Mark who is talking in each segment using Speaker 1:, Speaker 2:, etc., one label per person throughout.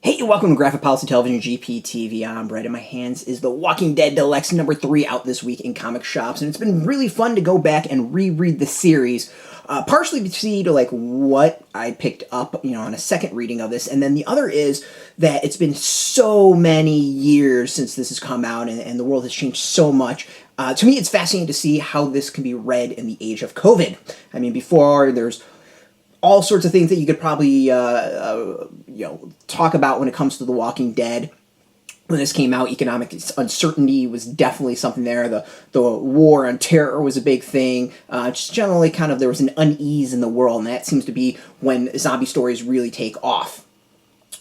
Speaker 1: Hey, welcome to Graphic Policy Television GPTV. I'm Brett. In my hands is the Walking Dead Deluxe number 3 out this week in comic shops, and it's been really fun to go back and reread the series, partially to see what I picked up, on a second reading of this, and then the other is that it's been so many years since this has come out, and the world has changed so much. To me, it's fascinating to see how this can be read in the age of COVID. I mean, before there's all sorts of things that you could probably talk about when it comes to The Walking Dead. When this came out, economic uncertainty was definitely something there. The war on terror was a big thing. Just generally kind of there was an unease in the world, and that seems to be when zombie stories really take off.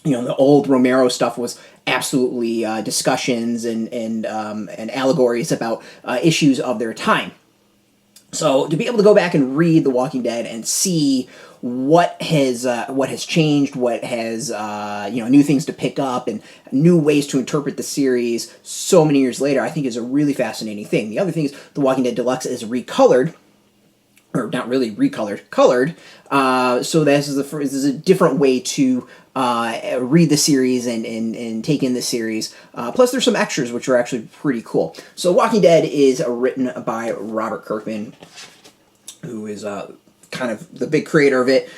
Speaker 1: The old Romero stuff was absolutely discussions and allegories about issues of their time. So to be able to go back and read The Walking Dead and see what has changed, what has new things to pick up and new ways to interpret the series so many years later, I think is a really fascinating thing. The other thing is The Walking Dead Deluxe is recolored, or not really recolored, colored. So this is a different way to read the series and take in the series. Plus, there's some extras which are actually pretty cool. So, Walking Dead is written by Robert Kirkman, who is kind of the big creator of it.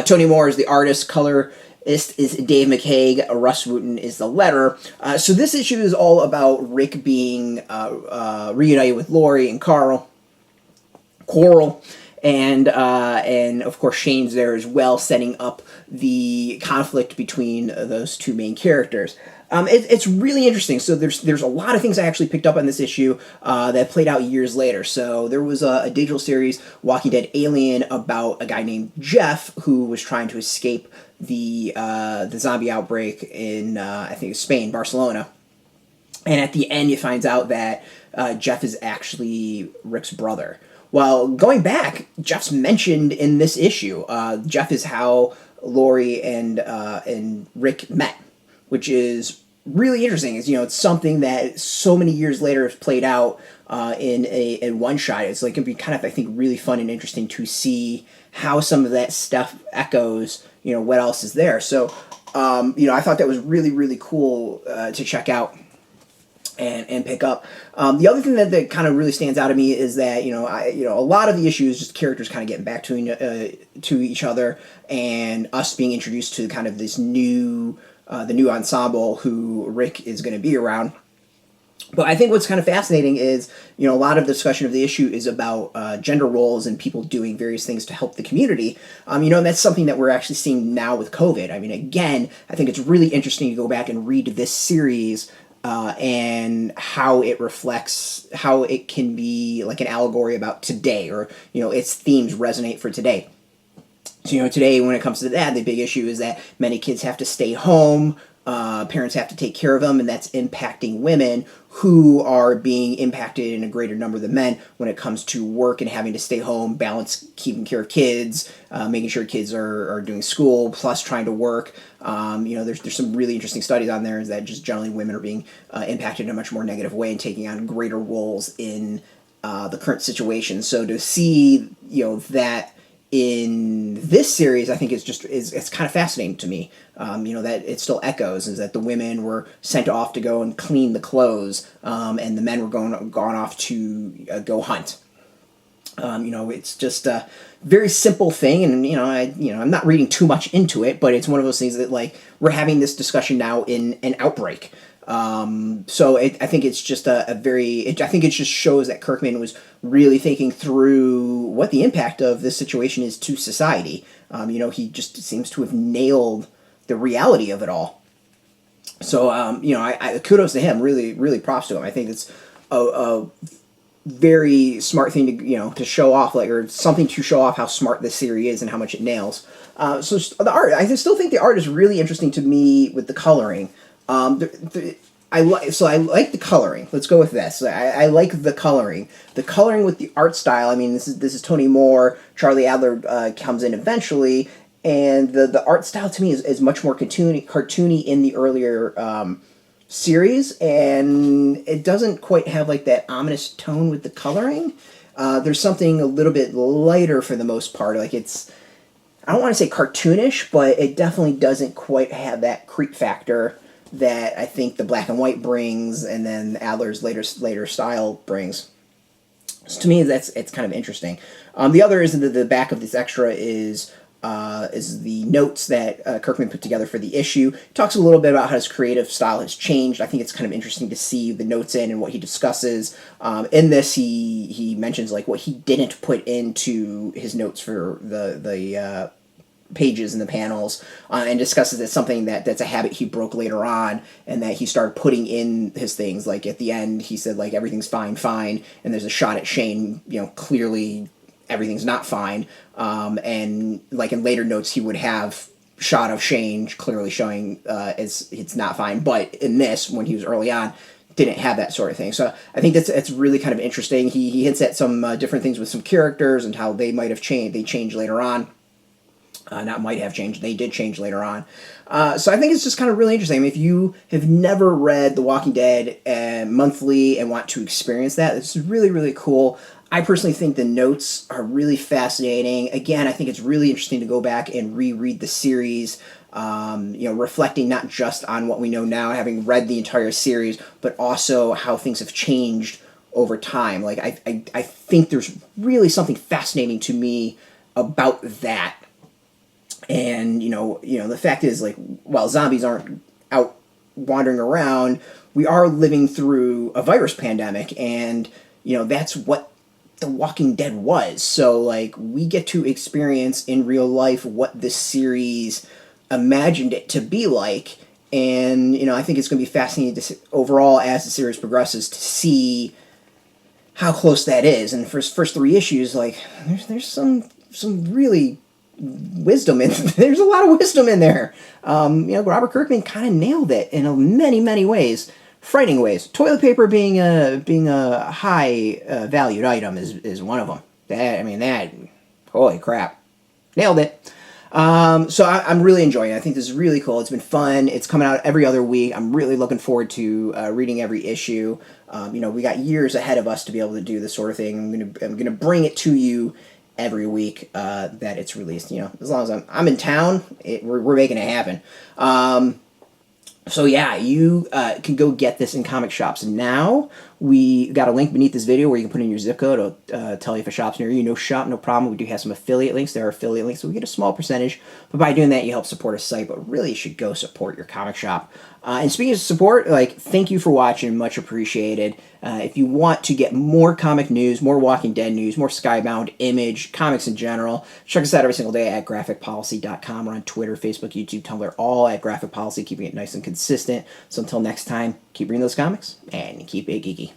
Speaker 1: Tony Moore is the artist. Colorist is Dave McCaig. Russ Wooton is the letterer. So this issue is all about Rick being reunited with Lori and Coral, and of course Shane's there as well, setting up the conflict between those two main characters. It's really interesting. So there's a lot of things I actually picked up on this issue that played out years later. So there was a digital series, Walking Dead Alien, about a guy named Jeff who was trying to escape the zombie outbreak in I think Spain, Barcelona. And at the end, you find out that Jeff is actually Rick's brother. Well, going back, Jeff's mentioned in this issue. Jeff is how Lori and Rick met, which is really interesting. It's something that so many years later has played out in one shot. It's like it'd be kind of, I think, really fun and interesting to see how some of that stuff echoes. What else is there? So, I thought that was really, really cool to check out and pick up. The other thing that kind of really stands out to me is that a lot of the issue is just characters kind of getting back to each other, and us being introduced to kind of this new ensemble who Rick is going to be around. But I think what's kind of fascinating is, a lot of the discussion of the issue is about gender roles and people doing various things to help the community. And that's something that we're actually seeing now with COVID. I mean, again, I think it's really interesting to go back and read this series and how it reflects, how it can be like an allegory about today, or, its themes resonate for today. So, today when it comes to that, the big issue is that many kids have to stay home, parents have to take care of them, and that's impacting women who are being impacted in a greater number than men when it comes to work and having to stay home, balance keeping care of kids, making sure kids are doing school, plus trying to work. There's some really interesting studies on there, is that just generally women are being impacted in a much more negative way and taking on greater roles in the current situation. So to see, that in this series, I think it's kind of fascinating to me. That it still echoes, is that the women were sent off to go and clean the clothes, and the men were gone off to go hunt. It's just a very simple thing, and I'm not reading too much into it, but it's one of those things that we're having this discussion now in an outbreak. So I think it's just I think it just shows that Kirkman was really thinking through what the impact of this situation is to society. He just seems to have nailed the reality of it all. So, I kudos to him. Really, really props to him. I think it's a very smart thing to show off, or something to show off how smart this series is and how much it nails. So the art, I still think the art is really interesting to me with the coloring. I like the coloring. Let's go with this. I like the coloring. The coloring with the art style. I mean, this is Tony Moore. Charlie Adler comes in eventually, and the art style to me is much more cartoony in the earlier series, and it doesn't quite have that ominous tone with the coloring. There's something a little bit lighter for the most part. I don't want to say cartoonish, but it definitely doesn't quite have that creep factor that I think the black and white brings, and then Adler's later style brings. So to me, it's kind of interesting. The other is that the back of this extra is the notes that Kirkman put together for the issue. He talks a little bit about how his creative style has changed. I think it's kind of interesting to see the notes in and what he discusses. In this, he mentions like what he didn't put into his notes for the pages and the panels, and discusses it something that's a habit he broke later on, and that he started putting in his things. Like at the end, he said like everything's fine, and there's a shot at Shane, clearly everything's not fine. And like in later notes, he would have shot of Shane clearly showing it's not fine. But in this, when he was early on, didn't have that sort of thing. So I think that's really kind of interesting. He hints at some different things with some characters and how they might have changed. They changed later on. Not might have changed. They did change later on. So I think it's just kind of really interesting. I mean, if you have never read The Walking Dead monthly and want to experience that, it's really, really cool. I personally think the notes are really fascinating. Again, I think it's really interesting to go back and reread the series, reflecting not just on what we know now, having read the entire series, but also how things have changed over time. Like, I think there's really something fascinating to me about that. And, the fact is, like, while zombies aren't out wandering around, we are living through a virus pandemic, and, that's what The Walking Dead was. So, like, we get to experience in real life what this series imagined it to be like, and, I think it's going to be fascinating overall as the series progresses to see how close that is. And for first 3 issues, like, there's some really wisdom in there's a lot of wisdom in there. Robert Kirkman kind of nailed it in many ways, frightening ways. Toilet paper being a high valued item is one of them. That holy crap, nailed it. So I'm really enjoying it. I think this is really cool. It's been fun. It's coming out every other week. I'm really looking forward to reading every issue. We got years ahead of us to be able to do this sort of thing. I'm gonna bring it to you every week that it's released. As long as I'm in town, we're making it happen. So yeah, you can go get this in comic shops now. We got a link beneath this video where you can put in your zip code. It'll tell you if a shop's near you. No shop, no problem. We do have some affiliate links. There are affiliate links, so we get a small percentage. But by doing that, you help support a site. But really, you should go support your comic shop. And speaking of support, thank you for watching. Much appreciated. If you want to get more comic news, more Walking Dead news, more Skybound, Image, comics in general, check us out every single day at graphicpolicy.com. We're on Twitter, Facebook, YouTube, Tumblr, all at Graphic Policy, keeping it nice and consistent. So until next time, keep reading those comics and keep it geeky.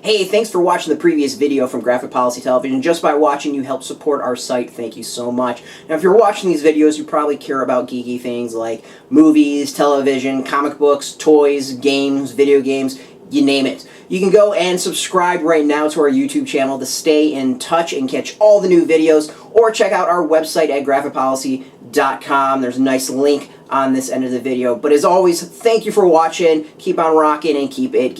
Speaker 1: Hey, thanks for watching the previous video from Graphic Policy Television. Just by watching, you help support our site. Thank you so much. Now, if you're watching these videos, you probably care about geeky things like movies, television, comic books, toys, games, video games, you name it. You can go and subscribe right now to our YouTube channel to stay in touch and catch all the new videos, or check out our website at graphicpolicy.com. There's a nice link on this end of the video. But as always, thank you for watching. Keep on rocking and keep it geeky.